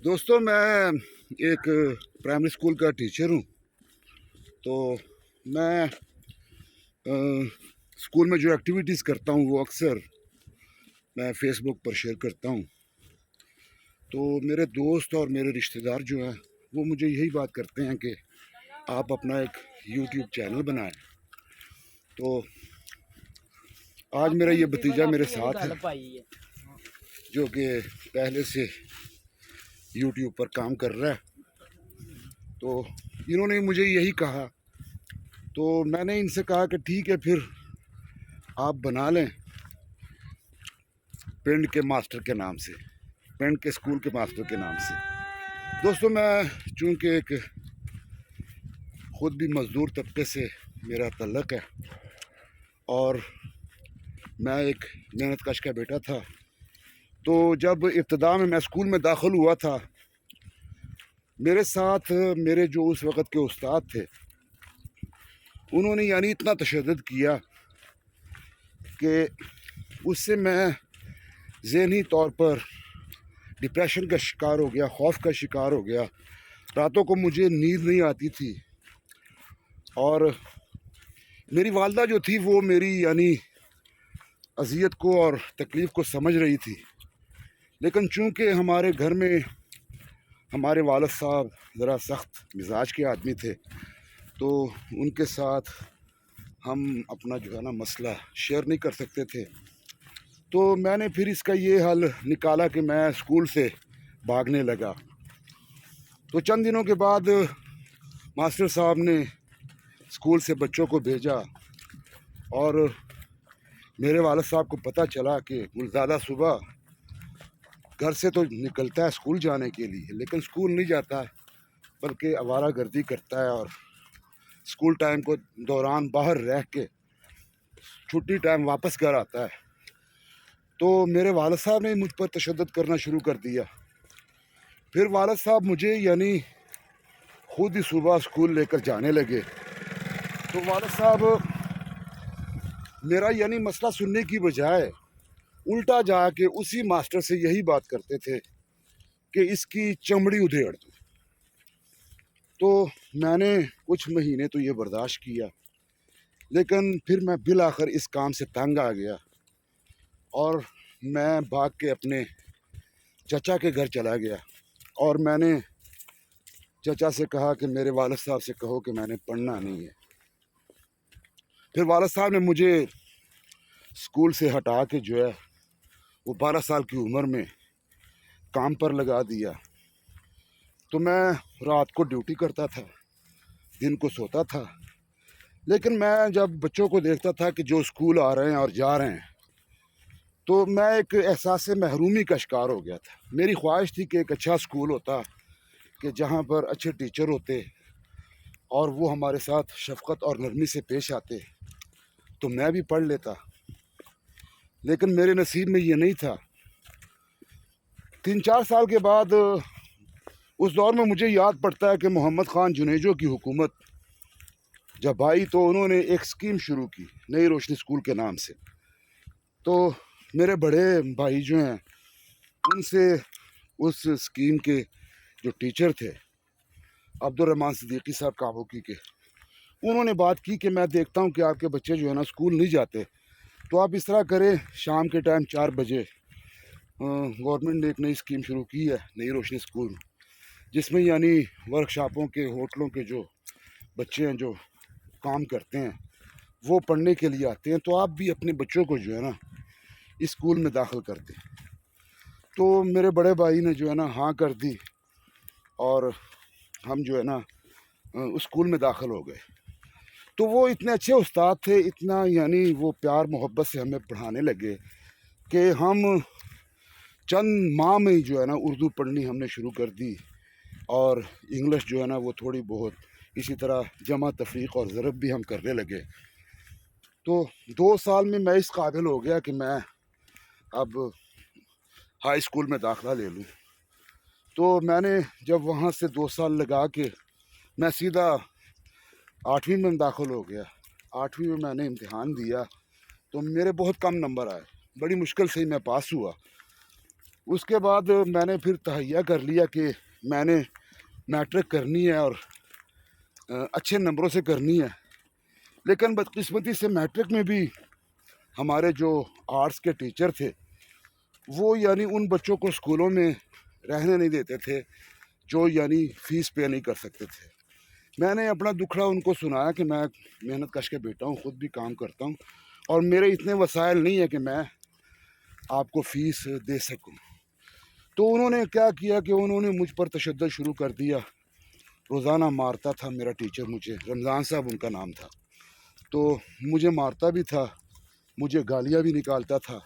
دوستوں میں ایک پرائمری اسکول کا ٹیچر ہوں. تو میں اسکول میں جو ایکٹیویٹیز کرتا ہوں وہ اکثر میں فیس بک پر شیئر کرتا ہوں. تو میرے دوست اور میرے رشتہ دار جو ہیں وہ مجھے یہی بات کرتے ہیں کہ آپ اپنا ایک یوٹیوب چینل بنائیں. تو آج میرا یہ بھتیجا میرے ساتھ ہے جو کہ پہلے سے یوٹیوب پر کام کر رہا ہے. تو انہوں نے مجھے یہی کہا، تو میں نے ان سے کہا کہ ٹھیک ہے پھر آپ بنا لیں پنڈ کے ماسٹر کے نام سے، پنڈ کے اسکول کے ماسٹر کے نام سے. دوستوں میں چونکہ ایک خود بھی مزدور طبقے سے میرا تعلق ہے اور میں ایک محنت کش کا بیٹا تھا، تو جب ابتدا میں اسکول میں داخل ہوا تھا میرے ساتھ میرے جو اس وقت کے استاد تھے انہوں نے یعنی اتنا تشدد کیا کہ اس سے میں ذہنی طور پر ڈپریشن کا شکار ہو گیا، خوف کا شکار ہو گیا. راتوں کو مجھے نیند نہیں آتی تھی اور میری والدہ جو تھی وہ میری یعنی اذیت کو اور تکلیف کو سمجھ رہی تھی. لیکن چونکہ ہمارے گھر میں ہمارے والد صاحب ذرا سخت مزاج کے آدمی تھے تو ان کے ساتھ ہم اپنا جو ہے نا مسئلہ شیئر نہیں کر سکتے تھے. تو میں نے پھر اس کا یہ حل نکالا کہ میں اسکول سے بھاگنے لگا. تو چند دنوں کے بعد ماسٹر صاحب نے اسکول سے بچوں کو بھیجا اور میرے والد صاحب کو پتہ چلا کہ گلزادہ صبح گھر سے تو نکلتا ہے اسکول جانے کے لیے لیکن اسکول نہیں جاتا بلکہ آوارہ گردی کرتا ہے اور اسکول ٹائم کو دوران باہر رہ کے چھٹی ٹائم واپس گھر آتا ہے. تو میرے والد صاحب نے مجھ پر تشدد کرنا شروع کر دیا. پھر والد صاحب مجھے یعنی خود ہی صبح اسکول لے کر جانے لگے. تو والد صاحب میرا یعنی مسئلہ سننے کی بجائے الٹا جا کے اسی ماسٹر سے یہی بات کرتے تھے کہ اس کی چمڑی ادھیڑ دو. تو میں نے کچھ مہینے تو یہ برداشت کیا لیکن پھر میں بالآخر اس کام سے تنگ آ گیا اور میں بھاگ کے اپنے چچا کے گھر چلا گیا اور میں نے چچا سے کہا کہ میرے والد صاحب سے کہو کہ میں نے پڑھنا نہیں ہے. پھر والد صاحب نے مجھے اسکول سے ہٹا کے جو ہے وہ 12 سال کی عمر میں کام پر لگا دیا. تو میں رات کو ڈیوٹی کرتا تھا، دن کو سوتا تھا. لیکن میں جب بچوں کو دیکھتا تھا کہ جو اسکول آ رہے ہیں اور جا رہے ہیں تو میں ایک احساس محرومی کا شکار ہو گیا تھا. میری خواہش تھی کہ ایک اچھا اسکول ہوتا کہ جہاں پر اچھے ٹیچر ہوتے اور وہ ہمارے ساتھ شفقت اور نرمی سے پیش آتے تو میں بھی پڑھ لیتا. لیکن میرے نصیب میں یہ نہیں تھا. 3-4 سال کے بعد اس دور میں مجھے یاد پڑتا ہے کہ محمد خان جنیجو کی حکومت جب آئی تو انہوں نے ایک اسکیم شروع کی نئی روشنی اسکول کے نام سے. تو میرے بڑے بھائی جو ہیں ان سے اس اسکیم کے جو ٹیچر تھے عبدالرحمن صدیقی صاحب کابوکی کے، انہوں نے بات کی کہ میں دیکھتا ہوں کہ آپ کے بچے جو ہے نا اسکول نہیں جاتے تو آپ اس طرح کریں شام کے ٹائم 4 بجے گورنمنٹ نے ایک نئی اسکیم شروع کی ہے نئی روشنی اسکول جس میں یعنی ورکشاپوں کے ہوٹلوں کے جو بچے ہیں جو کام کرتے ہیں وہ پڑھنے کے لیے آتے ہیں تو آپ بھی اپنے بچوں کو جو ہے نا اس اسکول میں داخل کر دیں. تو میرے بڑے بھائی نے جو ہے نا ہاں کر دی اور ہم جو ہے نا اس اسکول میں داخل ہو گئے. تو وہ اتنے اچھے استاد تھے، اتنا یعنی وہ پیار محبت سے ہمیں پڑھانے لگے کہ ہم چند ماہ میں ہی جو ہے نا اردو پڑھنی ہم نے شروع کر دی اور انگلش جو ہے نا وہ تھوڑی بہت اسی طرح جمع تفریق اور ضرب بھی ہم کرنے لگے. تو 2 سال میں اس قابل ہو گیا کہ میں اب ہائی اسکول میں داخلہ لے لوں. تو میں نے جب وہاں سے 2 سال لگا کے میں سیدھا 8ویں میں داخل ہو گیا. 8ویں میں نے امتحان دیا تو میرے بہت کم نمبر آئے، بڑی مشکل سے ہی میں پاس ہوا. اس کے بعد میں نے پھر تہیہ کر لیا کہ میں نے میٹرک کرنی ہے اور اچھے نمبروں سے کرنی ہے. لیکن بدقسمتی سے میٹرک میں بھی ہمارے جو آرٹس کے ٹیچر تھے وہ یعنی ان بچوں کو اسکولوں میں رہنے نہیں دیتے تھے جو یعنی فیس پے نہیں کر سکتے تھے. میں نے اپنا دکھڑا ان کو سنایا کہ میں محنت کش کے بیٹا ہوں, خود بھی کام کرتا ہوں اور میرے اتنے وسائل نہیں ہے کہ میں آپ کو فیس دے سکوں. تو انہوں نے کیا کیا کہ انہوں نے مجھ پر تشدد شروع کر دیا. روزانہ مارتا تھا میرا ٹیچر مجھے, رمضان صاحب ان کا نام تھا. تو مجھے مارتا بھی تھا, مجھے گالیاں بھی نکالتا تھا.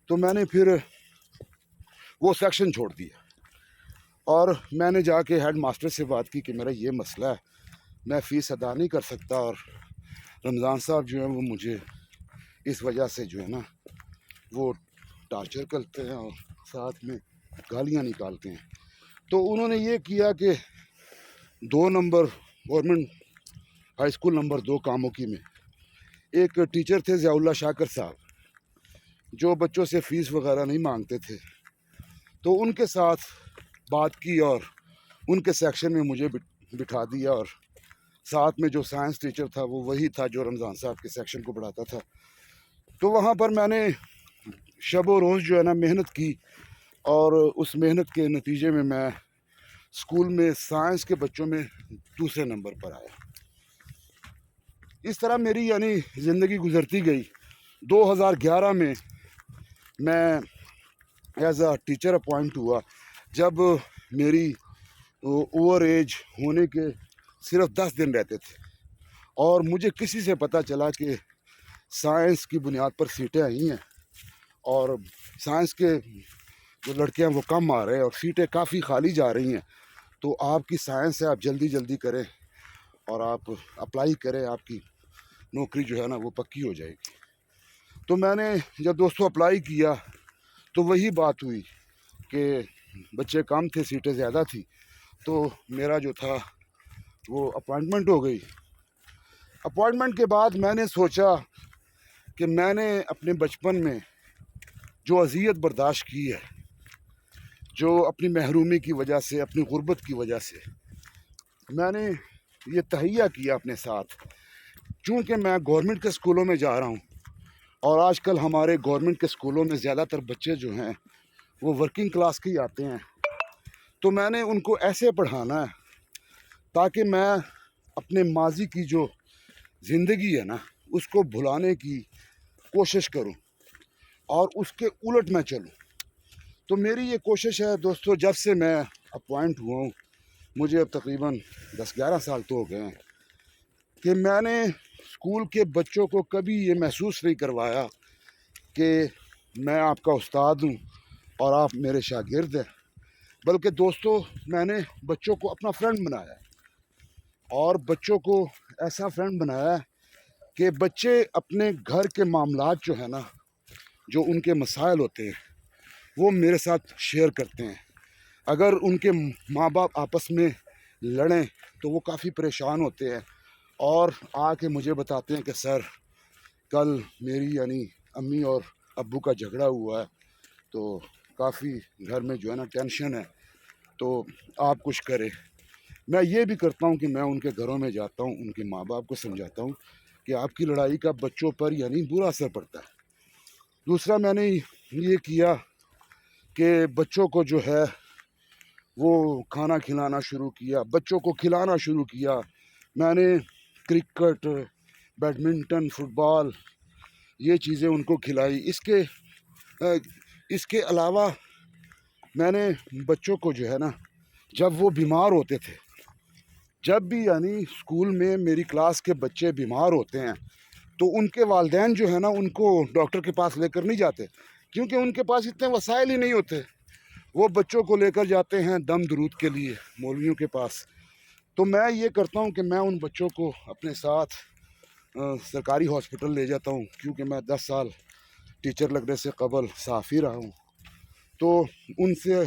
تو میں نے پھر وہ سیکشن چھوڑ دیا اور میں نے جا کے ہیڈ ماسٹر سے بات کی کہ میرا یہ مسئلہ ہے, میں فیس ادا نہیں کر سکتا اور رمضان صاحب جو ہیں وہ مجھے اس وجہ سے جو ہے نا وہ ٹارچر کرتے ہیں اور ساتھ میں گالیاں نکالتے ہیں. تو انہوں نے یہ کیا کہ 2 number government high school number 2 Kamoke میں ایک ٹیچر تھے ضیاء اللہ شاکر صاحب جو بچوں سے فیس وغیرہ نہیں مانگتے تھے. تو ان کے ساتھ بات کی اور ان کے سیکشن میں مجھے بٹھا دیا اور ساتھ میں جو سائنس ٹیچر تھا وہ وہی تھا جو رمضان صاحب کے سیکشن کو پڑھاتا تھا. تو وہاں پر میں نے شب و روز جو ہے نا محنت کی اور اس محنت کے نتیجے میں میں اسکول میں سائنس کے بچوں میں 2 نمبر پر آیا. اس طرح میری یعنی زندگی گزرتی گئی. 2011 میں ایز اے ٹیچر اپوائنٹ ہوا جب میری اوور ایج ہونے کے صرف 10 دن رہتے تھے اور مجھے کسی سے پتہ چلا کہ سائنس کی بنیاد پر سیٹیں آئی ہیں اور سائنس کے جو لڑکے ہیں وہ کم آ رہے ہیں اور سیٹیں کافی خالی جا رہی ہیں. تو آپ کی سائنس ہے, آپ جلدی جلدی کریں اور آپ اپلائی کریں, آپ کی نوکری جو ہے نا وہ پکی ہو جائے گی. تو میں نے جب دوستوں اپلائی کیا تو وہی بات ہوئی کہ بچے کم تھے, سیٹیں زیادہ تھی. تو میرا جو تھا وہ اپوائنٹمنٹ ہو گئی. اپوائنٹمنٹ کے بعد میں نے سوچا کہ میں نے اپنے بچپن میں جو اذیت برداشت کی ہے, جو اپنی محرومی کی وجہ سے, اپنی غربت کی وجہ سے میں نے یہ تہیہ کیا اپنے ساتھ. چونکہ میں گورنمنٹ کے اسکولوں میں جا رہا ہوں اور آج کل ہمارے گورنمنٹ کے اسکولوں میں زیادہ تر بچے جو ہیں وہ ورکنگ کلاس کے ہی آتے ہیں. تو میں نے ان کو ایسے پڑھانا ہے تاکہ میں اپنے ماضی کی جو زندگی ہے نا اس کو بھلانے کی کوشش کروں اور اس کے الٹ میں چلوں. تو میری یہ کوشش ہے دوستو, جب سے میں اپوائنٹ ہوا ہوں, مجھے اب تقریباً 10-11 سال تو ہو گئے ہیں, کہ میں نے اسکول کے بچوں کو کبھی یہ محسوس نہیں کروایا کہ میں آپ کا استاد ہوں اور آپ میرے شاگرد ہیں. بلکہ دوستو میں نے بچوں کو اپنا فرینڈ بنایا ہے اور بچوں کو ایسا فرینڈ بنایا ہے کہ بچے اپنے گھر کے معاملات جو ہے نا, جو ان کے مسائل ہوتے ہیں وہ میرے ساتھ شیئر کرتے ہیں. اگر ان کے ماں باپ آپس میں لڑیں تو وہ کافی پریشان ہوتے ہیں اور آ کے مجھے بتاتے ہیں کہ سر کل میری یعنی امی اور ابو کا جھگڑا ہوا ہے تو کافی گھر میں جو ہے نا ٹینشن ہے, تو آپ کچھ کریں. میں یہ بھی کرتا ہوں کہ میں ان کے گھروں میں جاتا ہوں, ان کے ماں باپ کو سمجھاتا ہوں کہ آپ کی لڑائی کا بچوں پر یعنی برا اثر پڑتا ہے. دوسرا میں نے یہ کیا کہ بچوں کو جو ہے وہ کھانا کھلانا شروع کیا, بچوں کو کھلانا شروع کیا. میں نے کرکٹ, بیڈمنٹن, فٹ بال یہ چیزیں ان کو کھلائی. اس کے علاوہ میں نے بچوں کو جو ہے نا جب وہ بیمار ہوتے تھے, جب بھی یعنی اسکول میں میری کلاس کے بچے بیمار ہوتے ہیں تو ان کے والدین جو ہے نا ان کو ڈاکٹر کے پاس لے کر نہیں جاتے کیونکہ ان کے پاس اتنے وسائل ہی نہیں ہوتے. وہ بچوں کو لے کر جاتے ہیں دم درود کے لیے مولویوں کے پاس. تو میں یہ کرتا ہوں کہ میں ان بچوں کو اپنے ساتھ سرکاری ہاسپٹل لے جاتا ہوں, کیونکہ میں 10 سال ٹیچر لگنے سے قبل صحافی رہا ہوں. تو ان سے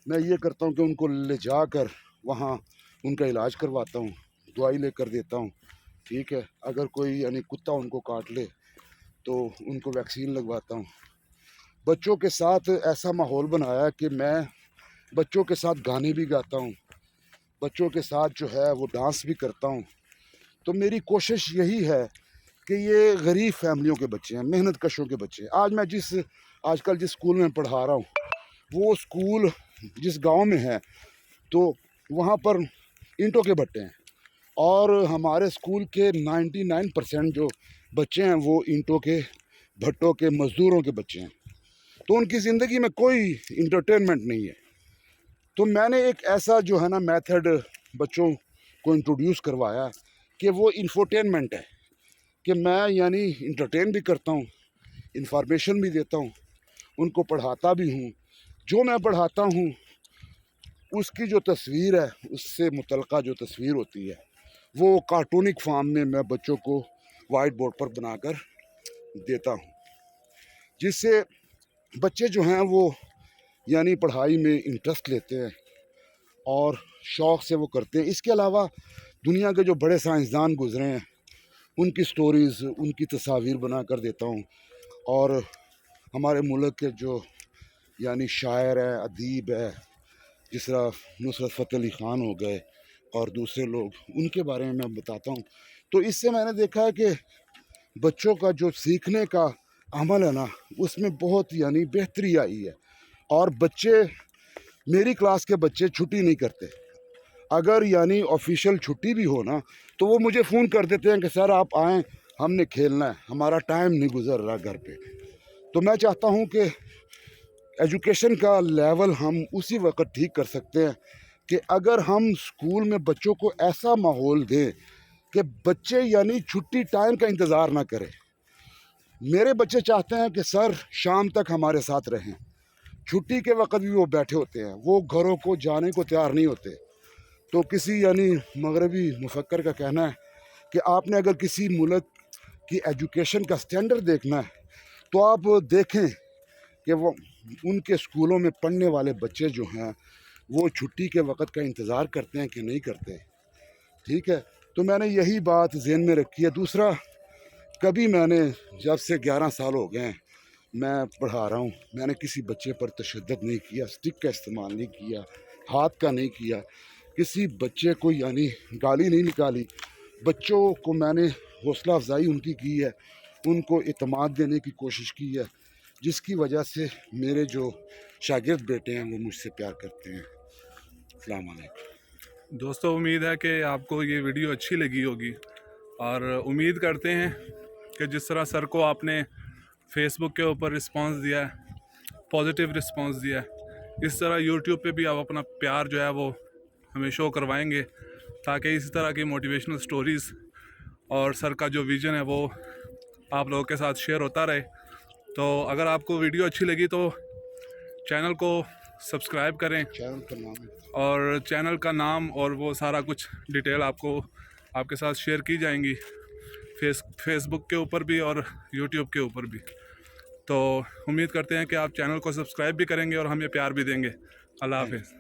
میں یہ کرتا ہوں کہ ان کو لے جا کر وہاں ان کا علاج کرواتا ہوں, دوائی لے کر دیتا ہوں. ٹھیک ہے, اگر کوئی یعنی کتا ان کو کاٹ لے تو ان کو ویکسین لگواتا ہوں. بچوں کے ساتھ ایسا ماحول بنایا کہ میں بچوں کے ساتھ گانے بھی گاتا ہوں، بچوں کے ساتھ جو ہے وہ ڈانس بھی کرتا ہوں. تو میری کوشش یہی ہے کہ یہ غریب فیملیوں کے بچے ہیں، محنت کشوں کے بچے ہیں. آج کل جس اسکول میں پڑھا رہا ہوں، وہ اسکول جس گاؤں میں ہے تو وہاں پر اینٹوں کے بھٹے ہیں، اور ہمارے اسکول کے 99% جو بچے ہیں وہ اینٹوں کے بھٹوں کے مزدوروں کے بچے ہیں. تو ان کی زندگی میں کوئی انٹرٹینمنٹ نہیں ہے. تو میں نے ایک ایسا جو ہے نا میتھڈ بچوں کو انٹروڈیوس کروایا کہ وہ انفوٹینمنٹ ہے، کہ میں یعنی انٹرٹین بھی کرتا ہوں، انفارمیشن بھی دیتا ہوں، ان کو پڑھاتا بھی ہوں. جو میں پڑھاتا ہوں اس کی جو تصویر ہے، اس سے متعلقہ جو تصویر ہوتی ہے وہ کارٹونک فارم میں بچوں کو وائٹ بورڈ پر بنا کر دیتا ہوں، جس سے بچے جو ہیں وہ یعنی پڑھائی میں انٹرسٹ لیتے ہیں اور شوق سے وہ کرتے ہیں. اس کے علاوہ دنیا کے جو بڑے سائنسدان گزرے ہیں ان کی سٹوریز، ان کی تصاویر بنا کر دیتا ہوں. اور ہمارے ملک کے جو یعنی شاعر ہے، ادیب ہے، جس طرح نصرت فتح علی خان ہو گئے اور دوسرے لوگ، ان کے بارے میں بتاتا ہوں. تو اس سے میں نے دیکھا ہے کہ بچوں کا جو سیکھنے کا عمل ہے نا، اس میں بہت یعنی بہتری آئی ہے. اور بچے، میری کلاس کے بچے چھٹی نہیں کرتے. اگر یعنی آفیشیل چھٹی بھی ہو نا تو وہ مجھے فون کر دیتے ہیں کہ سر آپ آئیں، ہم نے کھیلنا ہے، ہمارا ٹائم نہیں گزر رہا گھر پہ. تو میں چاہتا ہوں کہ ایجوکیشن کا لیول ہم اسی وقت ٹھیک کر سکتے ہیں کہ اگر ہم اسکول میں بچوں کو ایسا ماحول دیں کہ بچے یعنی چھٹی ٹائم کا انتظار نہ کریں. میرے بچے چاہتے ہیں کہ سر شام تک ہمارے ساتھ رہیں. چھٹی کے وقت بھی وہ بیٹھے ہوتے ہیں، وہ گھروں کو جانے کو تیار نہیں ہوتے. تو کسی یعنی مغربی مفکر کا کہنا ہے کہ آپ نے اگر کسی ملک کی ایجوکیشن کا سٹینڈرڈ دیکھنا ہے تو آپ دیکھیں کہ وہ ان کے اسکولوں میں پڑھنے والے بچے جو ہیں وہ چھٹی کے وقت کا انتظار کرتے ہیں کہ نہیں کرتے. ٹھیک ہے، تو میں نے یہی بات ذہن میں رکھی ہے. دوسرا، کبھی میں نے جب سے 11 سال ہو گئے ہیں میں پڑھا رہا ہوں، میں نے کسی بچے پر تشدد نہیں کیا، اسٹک کا استعمال نہیں کیا، ہاتھ کا نہیں کیا، کسی بچے کو یعنی گالی نہیں نکالی. بچوں کو میں نے حوصلہ افزائی ان کی ہے، ان کو اعتماد دینے کی کوشش کی ہے، جس کی وجہ سے میرے جو شاگرد بیٹے ہیں وہ مجھ سے پیار کرتے ہیں. السلام علیکم دوستو، امید ہے کہ آپ کو یہ ویڈیو اچھی لگی ہوگی، اور امید کرتے ہیں کہ جس طرح سر کو آپ نے فیس بک کے اوپر رسپانس دیا ہے، پازیٹیو رسپانس دیا ہے، اس طرح یوٹیوب پہ بھی آپ اپنا پیار جو ہے وہ ہمیں شو کروائیں گے، تاکہ اسی طرح کی موٹیویشنل سٹوریز اور سر کا جو ویژن ہے وہ آپ لوگوں کے ساتھ شیئر ہوتا رہے. تو اگر آپ کو ویڈیو اچھی لگی تو چینل کو سبسکرائب کریں، چینل کا نام ہے. اور چینل کا نام اور وہ سارا کچھ ڈیٹیل آپ کو آپ کے ساتھ شیئر کی جائیں گی، فیس بک کے اوپر بھی اور یوٹیوب کے اوپر بھی. تو امید کرتے ہیں کہ آپ چینل کو سبسکرائب بھی کریں گے اور ہمیں پیار بھی دیں گے. اللہ حافظ.